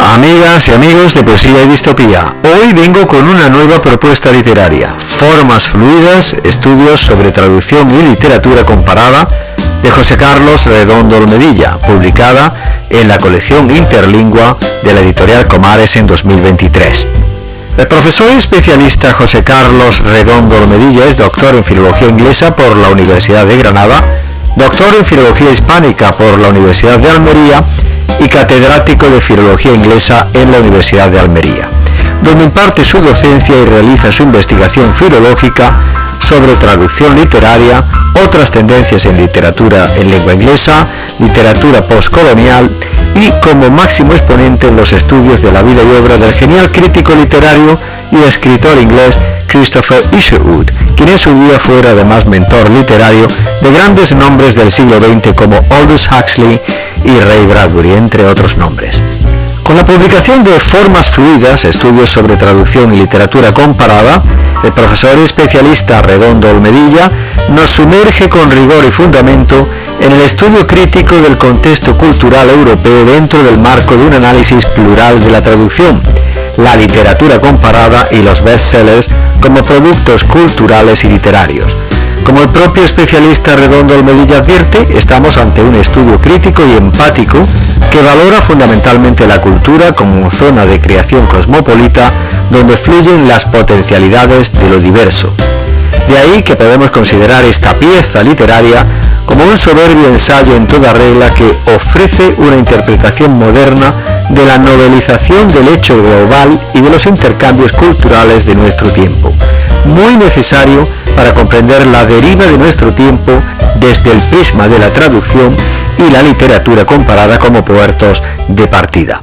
Hola, amigas y amigos de Poesía y Distopía. Hoy vengo con una nueva propuesta literaria, Formas Fluidas, estudios sobre traducción y literatura comparada, de José Carlos Redondo Olmedilla, publicada en la colección Interlingua de la editorial Comares en 2023. El profesor y especialista José Carlos Redondo Olmedilla es doctor en Filología Inglesa por la Universidad de Granada, doctor en Filología Hispánica por la Universidad de Almería y catedrático de Filología Inglesa en la Universidad de Almería, donde imparte su docencia y realiza su investigación filológica sobre traducción literaria, otras tendencias en literatura en lengua inglesa, literatura postcolonial y como máximo exponente en los estudios de la vida y obra del genial crítico literario y escritor inglés Christopher Isherwood, quien en su día fue además mentor literario de grandes nombres del siglo XX como Aldous Huxley y Ray Bradbury, entre otros nombres. Con la publicación de Formas Fluidas, estudios sobre traducción y literatura comparada, el profesor y especialista Redondo Olmedilla nos sumerge con rigor y fundamento en el estudio crítico del contexto cultural europeo dentro del marco de un análisis plural de la traducción, la literatura comparada y los bestsellers como productos culturales y literarios. Como el propio especialista Redondo Olmedilla advierte, estamos ante un estudio crítico y empático que valora fundamentalmente la cultura como zona de creación cosmopolita donde fluyen las potencialidades de lo diverso. De ahí que podemos considerar esta pieza literaria como un soberbio ensayo en toda regla que ofrece una interpretación moderna de la novelización del hecho global y de los intercambios culturales de nuestro tiempo, muy necesario para comprender la deriva de nuestro tiempo desde el prisma de la traducción y la literatura comparada como puertos de partida.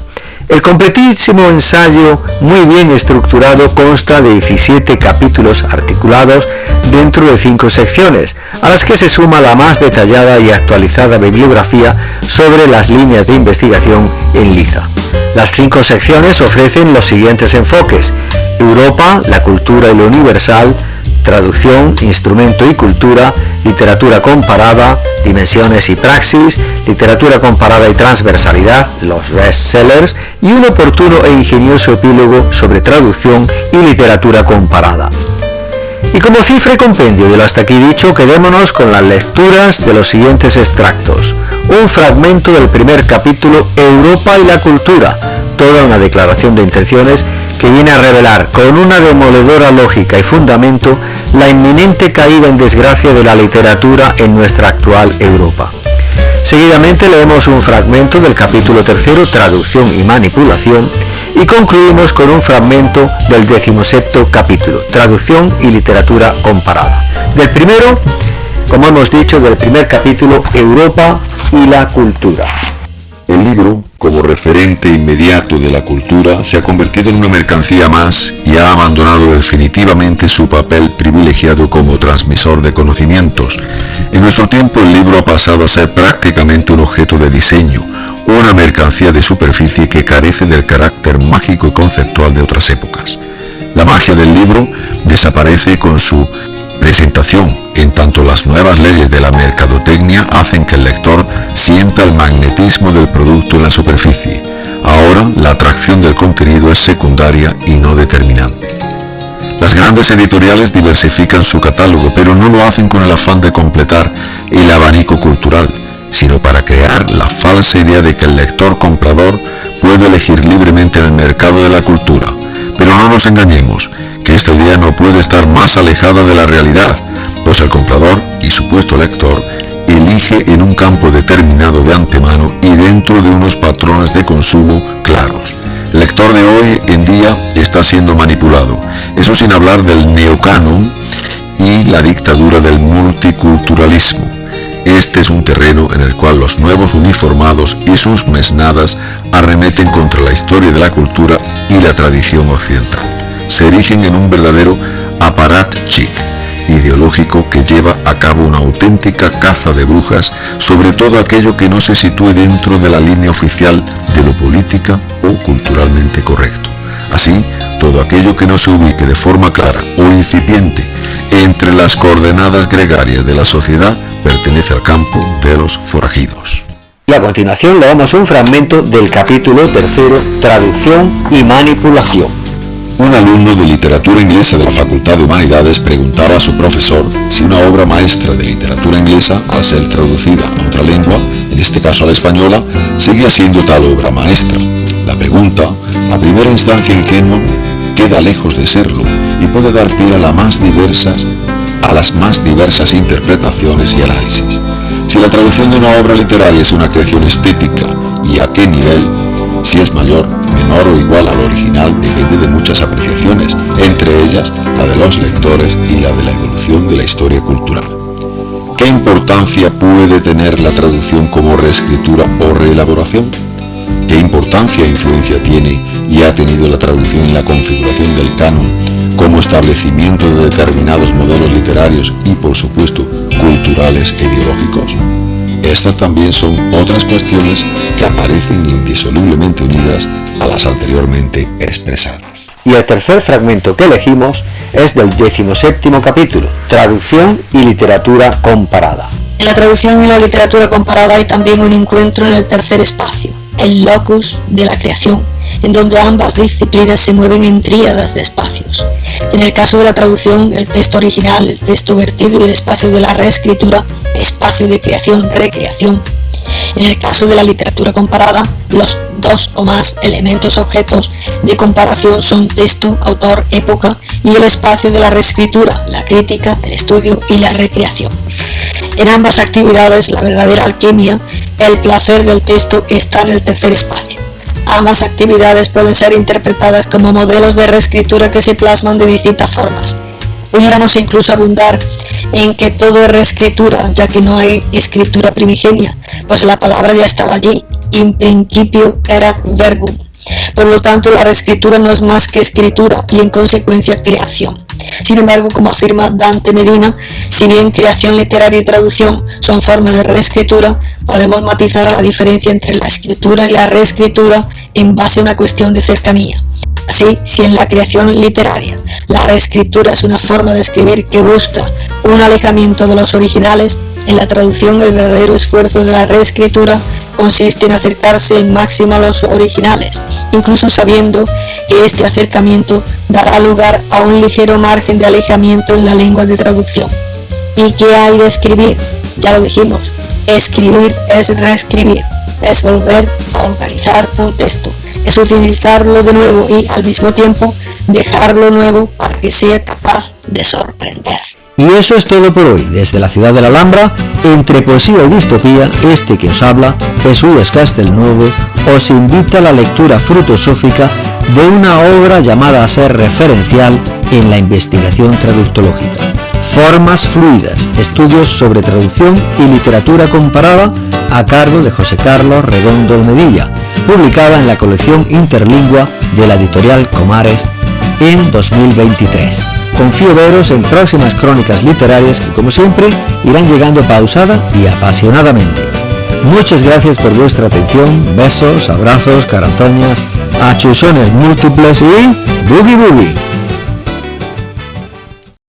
El completísimo ensayo, muy bien estructurado, consta de 17 capítulos articulados dentro de 5 secciones, a las que se suma la más detallada y actualizada bibliografía sobre las líneas de investigación en liza. Las 5 secciones ofrecen los siguientes enfoques: Europa, la cultura y lo universal, traducción, instrumento y cultura, literatura comparada, dimensiones y praxis, literatura comparada y transversalidad, los bestsellers, y un oportuno e ingenioso epílogo sobre traducción y literatura comparada. Y como cifra y compendio de lo hasta aquí dicho, quedémonos con las lecturas de los siguientes extractos. Un fragmento del primer capítulo, Europa y la cultura, toda una declaración de intenciones que viene a revelar con una demoledora lógica y fundamento la inminente caída en desgracia de la literatura en nuestra actual Europa. Seguidamente leemos un fragmento del capítulo tercero, Traducción y manipulación, y concluimos con un fragmento del 17º capítulo, Traducción y literatura comparada. Del primero, como hemos dicho, del primer capítulo, Europa y la cultura. El libro, como referente inmediato de la cultura, se ha convertido en una mercancía más y ha abandonado definitivamente su papel privilegiado como transmisor de conocimientos. En nuestro tiempo el libro ha pasado a ser prácticamente un objeto de diseño, una mercancía de superficie que carece del carácter mágico y conceptual de otras épocas. La magia del libro desaparece con su presentación, en tanto las nuevas leyes de la mercadotecnia hacen que el lector sienta el magnetismo del producto en la superficie. Ahora la atracción del contenido es secundaria y no determinante. Las grandes editoriales diversifican su catálogo, pero no lo hacen con el afán de completar el abanico cultural, sino para crear la falsa idea de que el lector comprador puede elegir libremente en el mercado de la cultura. Pero no nos engañemos, que esta idea no puede estar más alejada de la realidad, pues el comprador y supuesto lector elige en un campo determinado de antemano y dentro de unos patrones de consumo claros. El lector de hoy en día está siendo manipulado, eso sin hablar del neocanon y la dictadura del multiculturalismo. Este es un terreno en el cual los nuevos uniformados y sus mesnadas arremeten contra la historia de la cultura y la tradición occidental. Se erigen en un verdadero apparatchik ideológico que lleva a cabo una auténtica caza de brujas sobre todo aquello que no se sitúe dentro de la línea oficial de lo política o culturalmente correcto. Así, todo aquello que no se ubique de forma clara o incipiente entre las coordenadas gregarias de la sociedad pertenece al campo de los forajidos. Y a continuación leemos un fragmento del capítulo 3, Traducción y Manipulación. Un alumno de literatura inglesa de la Facultad de Humanidades preguntaba a su profesor si una obra maestra de literatura inglesa, al ser traducida a otra lengua, en este caso a la española, seguía siendo tal obra maestra. La pregunta, a primera instancia ingenua, queda lejos de serlo y puede dar pie a las más diversas interpretaciones y análisis. Si la traducción de una obra literaria es una creación estética y a qué nivel, si es mayor, menor o igual al original, depende de muchas apreciaciones, entre ellas la de los lectores y la de la evolución de la historia cultural. ¿Qué importancia puede tener la traducción como reescritura o reelaboración? ¿Qué importancia e influencia tiene y ha tenido la traducción en la configuración del canon como establecimiento de determinados modelos literarios y, por supuesto, culturales e ideológicos? Estas también son otras cuestiones que aparecen indisolublemente unidas a las anteriormente expresadas. Y el tercer fragmento que elegimos es del 17º capítulo, Traducción y Literatura Comparada. En la traducción y la literatura comparada hay también un encuentro en el tercer espacio, el locus de la creación, en donde ambas disciplinas se mueven en tríadas de espacios. En el caso de la traducción, el texto original, el texto vertido y el espacio de la reescritura, espacio de creación, recreación. En el caso de la literatura comparada, los dos o más elementos objetos de comparación son texto, autor, época y el espacio de la reescritura, la crítica, el estudio y la recreación. En ambas actividades, la verdadera alquimia, el placer del texto está en el tercer espacio. Ambas actividades pueden ser interpretadas como modelos de reescritura que se plasman de distintas formas. Pudiéramos incluso abundar en que todo es reescritura, ya que no hay escritura primigenia, pues la palabra ya estaba allí, in principio erat verbum. Por lo tanto, la reescritura no es más que escritura y en consecuencia creación. Sin embargo, como afirma Dante Medina, si bien creación literaria y traducción son formas de reescritura, podemos matizar a la diferencia entre la escritura y la reescritura en base a una cuestión de cercanía. Así, si en la creación literaria la reescritura es una forma de escribir que busca un alejamiento de los originales, en la traducción el verdadero esfuerzo de la reescritura consiste en acercarse en máximo a los originales, incluso sabiendo que este acercamiento dará lugar a un ligero margen de alejamiento en la lengua de traducción. ¿Y qué hay de escribir? Ya lo dijimos, escribir es reescribir, es volver a organizar un texto, es utilizarlo de nuevo y al mismo tiempo dejarlo nuevo para que sea capaz de sorprender. Y eso es todo por hoy. Desde la ciudad de la Alhambra, entre poesía y distopía, este que os habla, Jesús Castelnuovo, os invita a la lectura filosófica de una obra llamada a ser referencial en la investigación traductológica. Formas fluidas, estudios sobre traducción y literatura comparada, a cargo de José Carlos Redondo Olmedilla, publicada en la colección Interlingua de la editorial Comares en 2023. Confío veros en próximas crónicas literarias que, como siempre, irán llegando pausada y apasionadamente. Muchas gracias por vuestra atención, besos, abrazos, carantoñas, achuchones múltiples y boogie boogie.